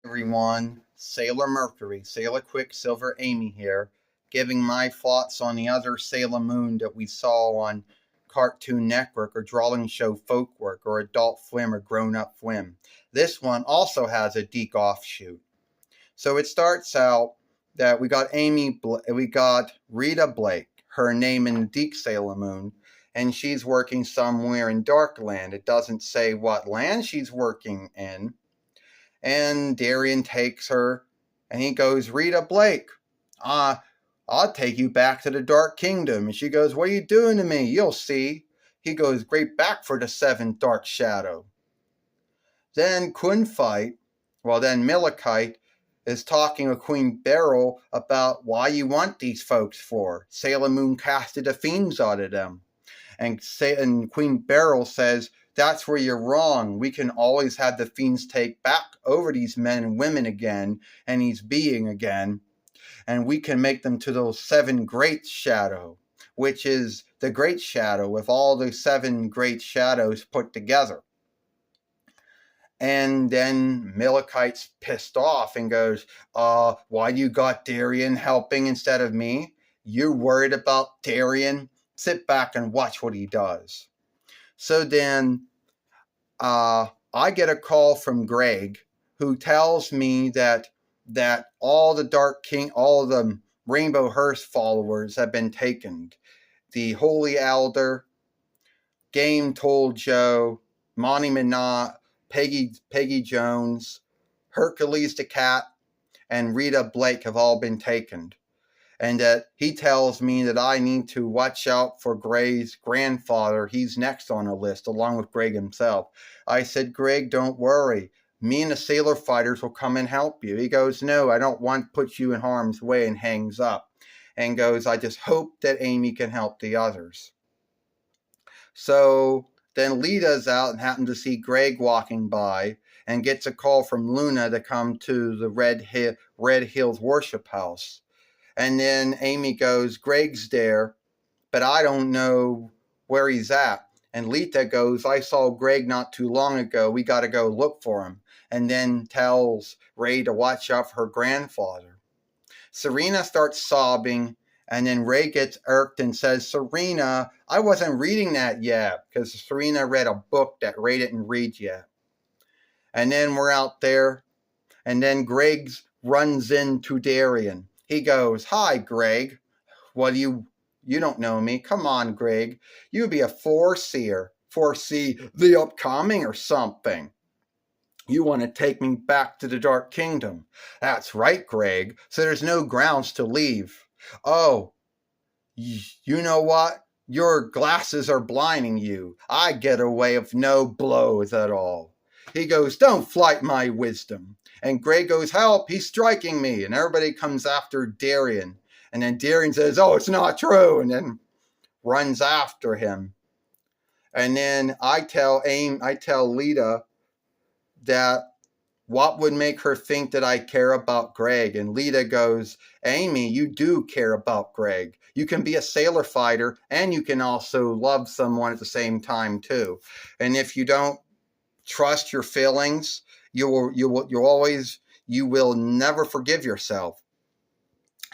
Everyone, Sailor Mercury, Sailor Quicksilver Amy here, giving my thoughts on the other Sailor Moon that we saw on Cartoon Network or drawing show FOLKWORK or Adult Swim or Grown Up Swim. This one also has a Deke offshoot. So it starts out that we got Rita Blake, her name in Deke Sailor Moon, and she's working somewhere in Darkland. It doesn't say what land she's working in. And Darien takes her, and he goes, Rita Blake, I'll take you back to the Dark Kingdom. And she goes, what are you doing to me? You'll see. He goes, great back for the seventh Dark Shadow. Then Malachite is talking with Queen Beryl about why you want these folks for. Sailor Moon casted the fiends out of them. And Queen Beryl says, that's where you're wrong. We can always have the fiends take back over these men and women again, and he's being again, and we can make them to those seven great shadow, which is the great shadow with all the seven great shadows put together. And then Malachite's pissed off and goes, why you got Darien helping instead of me? You're worried about Darien? Sit back and watch what he does. So then I get a call from Greg, who tells me that all the Rainbow Hearst followers have been taken. The Holy Elder, Game Told Joe, Monty Minot, Peggy Jones, Hercules the Cat, and Rita Blake have all been taken. And that he tells me that I need to watch out for Greg's grandfather. He's next on the list, along with Greg himself. I said, Greg, don't worry. Me and the sailor fighters will come and help you. He goes, no, I don't want to put you in harm's way, and hangs up. And goes, I just hope that Amy can help the others. So then Lita's out and happens to see Greg walking by and gets a call from Luna to come to the Red Hills Worship House. And then Amy goes, Greg's there, but I don't know where he's at. And Lita goes, I saw Greg not too long ago. We got to go look for him. And then tells Ray to watch out for her grandfather. Serena starts sobbing, and then Ray gets irked and says, Serena, I wasn't reading that yet, because Serena read a book that Ray didn't read yet. And then we're out there, and then Greg runs into Darien. He goes, hi, Greg. Well, you don't know me. Come on, Greg. You be a foreseer. Foresee the upcoming or something. You want to take me back to the Dark Kingdom. That's right, Greg. So there's no grounds to leave. Oh, you know what? Your glasses are blinding you. I get away with no blows at all. He goes, don't flight my wisdom. And Greg goes, help, he's striking me. And everybody comes after Darien. And then Darien says, oh, it's not true. And then runs after him. And then I tell Lita that what would make her think that I care about Greg. And Lita goes, Amy, you do care about Greg. You can be a sailor fighter, and you can also love someone at the same time, too. And if you don't trust your feelings, you will never forgive yourself.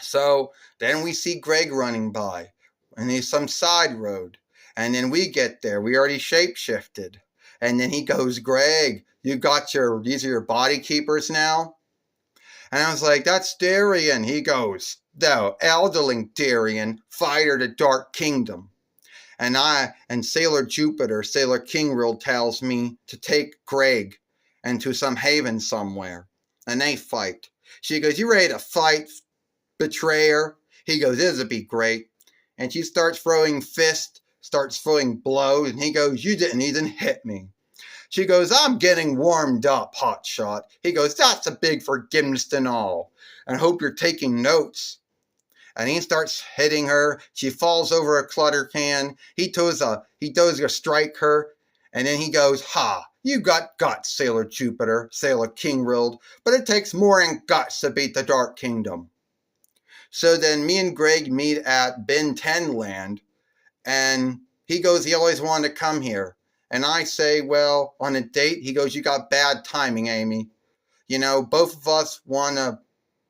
So then we see Greg running by, and he's some side road, and then we get there. We already shapeshifted, and then he goes, Greg, these are your body keepers now? And I was like, that's Darien. He goes, no, elderling Darien, fighter to Dark Kingdom. And Sailor Jupiter, Sailor Kingworld, tells me to take Greg into some haven somewhere. And they fight. She goes, you ready to fight, betrayer? He goes, this'll be great. And she starts throwing fists, starts throwing blows, and he goes, you didn't even hit me. She goes, I'm getting warmed up, hotshot. He goes, that's a big forgiveness and all. And I hope you're taking notes. And he starts hitting her. She falls over a clutter can. He does to strike her. And then he goes, ha, you got guts, Sailor Jupiter, Sailor Kingworld, but it takes more than guts to beat the Dark Kingdom. So then me and Greg meet at Ben 10 Land, and he goes, he always wanted to come here. And I say, well, on a date? He goes, you got bad timing, Amy. both of us want to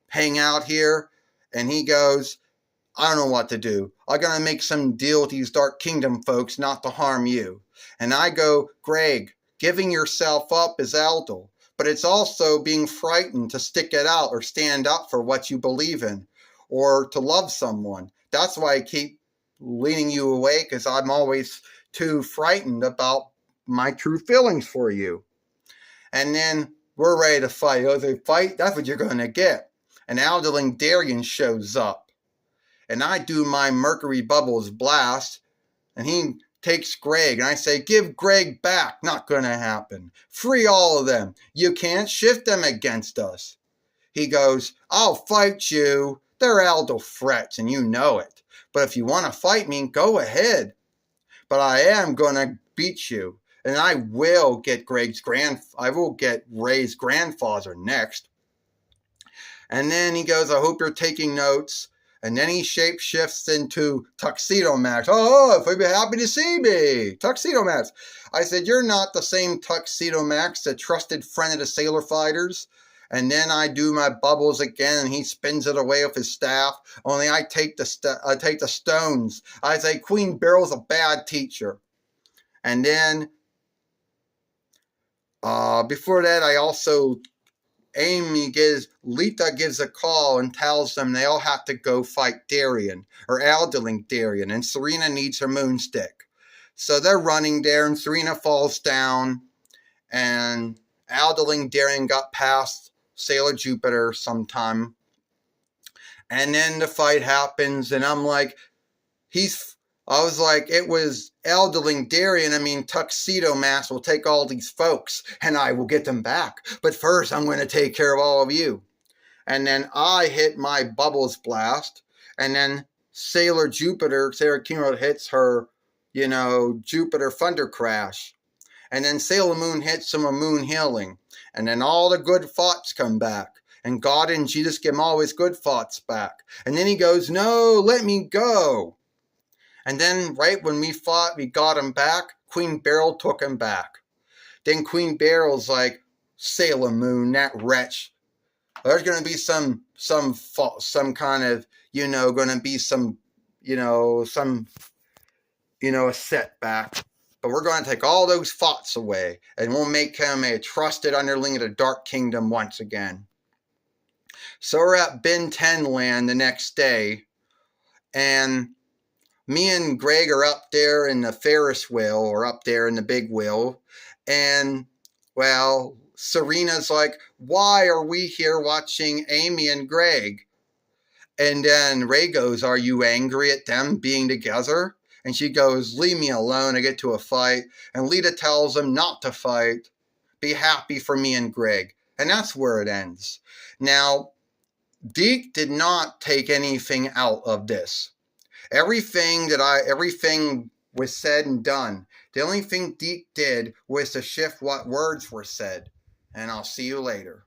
hang out here. And he goes, I don't know what to do. I'm going to make some deal with these Dark Kingdom folks not to harm you. And I go, Greg, giving yourself up is Eldil, but it's also being frightened to stick it out or stand up for what you believe in or to love someone. That's why I keep leaning you away, because I'm always too frightened about my true feelings for you. And then we're ready to fight. Oh, they fight? That's what you're going to get. And Aldeling Darien shows up. And I do my Mercury Bubbles blast, and he takes Greg, and I say, give Greg back. Not going to happen. Free all of them. You can't shift them against us. He goes, I'll fight you. They're Eldil threats, and you know it. But if you want to fight me, go ahead. But I am going to beat you. And I will get Ray's grandfather next. And then he goes, I hope you're taking notes. And then he shapeshifts into Tuxedo Max. Oh, if you'd be happy to see me. Tuxedo Max. I said, you're not the same Tuxedo Max, the trusted friend of the sailor fighters. And then I do my bubbles again, and he spins it away with his staff. Only I take the stones. I say, Queen Beryl's a bad teacher. And then, before that, I also... Lita gives a call and tells them they all have to go fight Darien, or Aldeling Darien, and Serena needs her moonstick. So they're running there, and Serena falls down, and Aldeling Darien got past Sailor Jupiter sometime. And then the fight happens, and I'm like, I was like, it was Aldeling Darien, Tuxedo Mask will take all these folks, and I will get them back. But first, I'm going to take care of all of you. And then I hit my Bubbles Blast, and then Sailor Kingdom hits her, Jupiter Thunder Crash. And then Sailor Moon hits him a Moon Healing. And then all the good thoughts come back. And God and Jesus give him all his good thoughts back. And then he goes, no, let me go. And then right when we fought, we got him back, Queen Beryl took him back. Then Queen Beryl's like, Sailor Moon, that wretch. There's going to be some kind of, going to be some, a setback. But we're going to take all those thoughts away, and we'll make him a trusted underling of the Dark Kingdom once again. So we're at Ben 10 land the next day, and me and Greg are up there in the Ferris wheel, or up there in the big wheel. And, well, Serena's like, why are we here watching Amy and Greg? And then Ray goes, are you angry at them being together? And she goes, leave me alone, I get to a fight. And Lita tells him not to fight. Be happy for me and Greg. And that's where it ends. Now, Deke did not take anything out of this. Everything was said and done. The only thing Deke did was to shift what words were said. And I'll see you later.